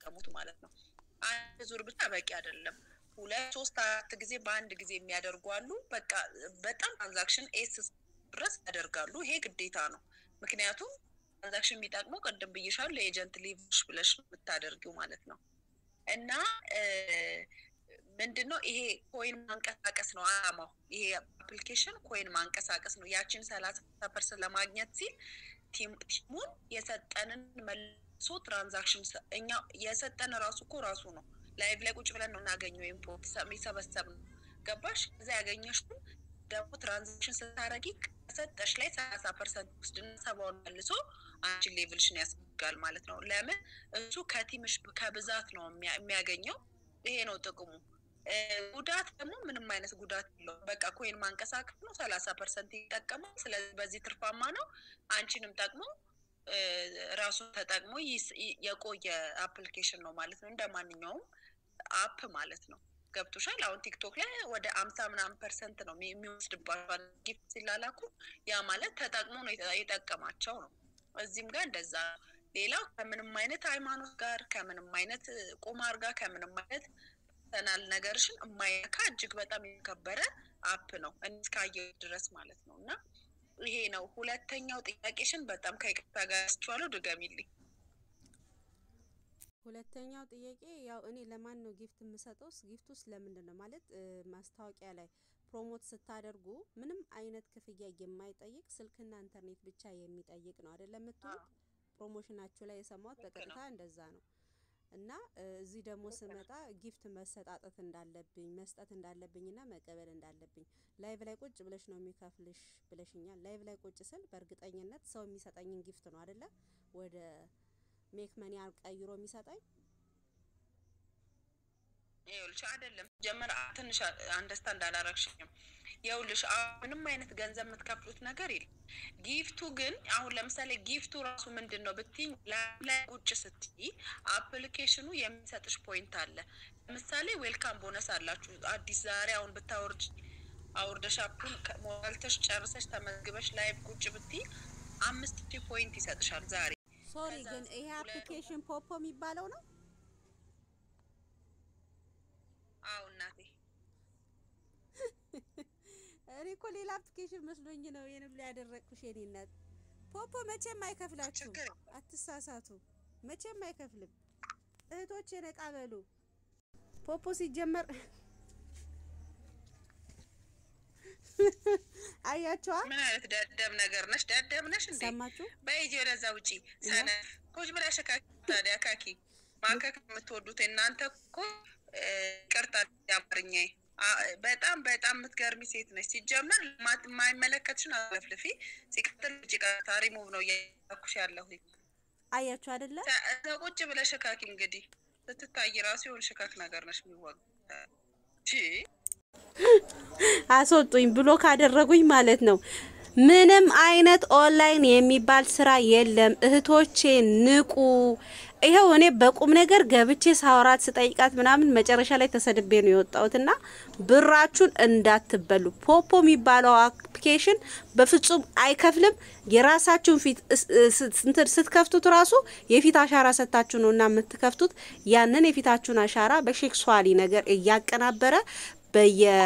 የሚጠቀሙት ማለት ነው አንድ ዙር ብቻ በቂ አይደለም ሁለት ሶስት አራት ጊዜ በአንድ ጊዜ የሚያደርጉ አሉ በቃ በጣም ትራንዛክሽን ኤስ ድረስ ያደርጋሉ ይሄ ግዴታ ነው ምክንያቱም ትራንዛክሽን የሚጠቅመው ቀደም ብዬሻለሁ ለኤጀንት ሊቭሽ ብለሽ የምታደርጊው ማለት ነው እና ምንድነው ይሄ ኮይን ማንቀሳቀስ ነው አላማው ይሄ አፕሊኬሽን ኮይን ማንቀሳቀስ ነው ያችን 30% ለማግኘት ሲል ቲሙን የሰጠንን መልሶ ትራንዛክሽን እኛ የሰጠን ራሱ ነው ላይቭ ላይ ቁጭ ብለን ነው እናገኘው ኢምፖርት ሰበሰብ ገባሽ እዛ ያገኘሽ ደግሞ ትራንዛክሽን ስታረጊ ሰጠሽ ላይ 30% ወስድን 70 መልሶ አንቺ ሌቭልሽን ያስጋል ማለት ነው ለምን እሱ ከቲምሽ ከብዛት ነው የሚያገኘው ይሄ ነው ጥቅሙ ጉዳት ደግሞ ምንም አይነት ጉዳት የለውም በቃ ኮይን ማንቀሳቀስ ነው 30% ይጠቀማል ስለዚህ በዚህ ትርፋማ ነው አንቺንም ጠቅሞ ራሱ ተጠቅሞ የቆየ አፕሊኬሽን ነው ማለት ነው እንደማንኛውም አፕ ማለት ነው ገብቶሻል አሁን ቲክቶክ ላይ ወደ 50% ነው የሚወስድባቸው ጊፍት ሲላላኩ ያ ማለት ተጠቅሞ ነው የጠቀማቸው ነው እዚህም ጋር እንደዛ ሌላው ከምንም አይነት ሃይማኖት ጋር ከምንም አይነት ቁማር ጋር ከምንም አይነት ተናል ነገርሽን የማይካ እጅግ በጣም የከበረ አፕ ነው እንስካየው ድረስ ማለት ነውና ይሄ ነው ሁለተኛው ጥያቄሽን በጣም ከይቅርታ ጋር አስቻለው ድገሚልኝ ሁለተኛው ጥያቄ ያው እኔ ለማን ነው ጊፍት የምሰጠው ጊፍቱስ ለምንድን ነው ማለት ማስታወቂያ ላይ ፕሮሞት ስታደርጉ ምንም አይነት ክፍያ የማይጠይቅ ስልክና ኢንተርኔት ብቻ የሚጠይቅ ነው አይደለም የምትሉት ፕሮሞሽናችሁ ላይ የሰማሁት በቀጥታ እንደዛ ነው እና እዚህ ደግሞ ስመጣ ጊፍት መሰጣጣት እንዳለብኝ መስጠት እንዳለብኝና መቀበል እንዳለብኝ ላይቭ ላይ ቁጭ ብለሽ ነው የሚከፍልሽ ብለሽኛል ላይቭ ላይ ቁጭ ስል በእርግጠኝነት ሰው የሚሰጠኝን ጊፍት ነው አይደለ ወደ ሜክ መኒ አልቀይሮ የሚሰጠኝ ይኸውልሽ አይደለም ጀመር ትንሽ አንደርስታንድ አላረግሽኝም ይኸውልሽ ምንም አይነት ገንዘብ የምትከፍሉት ነገር የለም ጊፍቱ ግን አሁን ለምሳሌ ጊፍቱ ራሱ ምንድነው ብትኝ ላይ ቁጭ ስትይ አፕሊኬሽኑ የሚሰጥሽ ፖይንት አለ ለምሳሌ ዌልካም ቦነስ አላችሁ አዲስ ዛሬ አሁን ብታወርድ አውርደሽ አፑን ሞልተሽ ጨርሰሽ ተመዝግበሽ ላይቭ ቁጭ ብትይ 5000 ፖይንት ይሰጥሻል ዛሬ ሶሪ ግን ይሄ አፕሊኬሽን ፖፖ የሚባለው ነው አው እናቴ እኔ እኮ ሌላ አፕሊኬሽን መስሎኝ ነው የንም ላይ ያደረኩሽ የኔነት ፖፖ መቼም አይከፍላችሁ አትሳሳቱ መቼም አይከፍልም እህቶቼ ነቃበሉ ፖፖ ሲጀመር አያችሁ ምን አይነት ደደብ ነገር ነሽ ደደብ ነሽ እንዴ ሰማችሁ በይጂ ወደዛ ውጪ ሰነ ኮጅ ብለሽ ታዲያ ካኪ ማከክ የምትወዱት እናንተ እኮ ቅርታ ያምርኛይ በጣም በጣም የምትገርሚ ሴት ነሽ ሲጀመር ማይመለከትሽን አለፍልፊ ሲቀጥል ጭቃታ ሪሙቭ ነው ያኩሽ ያለው አያችሁ አይደለ ቁጭ ብለሽ ካኪ እንግዲህ ስትታይ ራሱ ይሁን ሽካክ ነገር ነሽ የሚወቅ አስወጡኝ ብሎ ካደረጉኝ ማለት ነው ምንም አይነት ኦንላይን የሚባል ስራ የለም እህቶቼ ንቁ ይሄው እኔ በቁም ነገር ገብቼ ሳወራት ስጠይቃት ምናምን መጨረሻ ላይ ተሰድቤ ነው የወጣሁትና ብራችሁን እንዳትበሉ ፖፖ የሚባለው አፕሊኬሽን በፍጹም አይከፍልም የራሳችሁን ፊት ስትከፍቱት ራሱ የፊት አሻራ ሰጣችሁ ነውና የምትከፍቱት ያንን የፊታችሁን አሻራ በሴክሱአሊ ነገር እያቀናበረ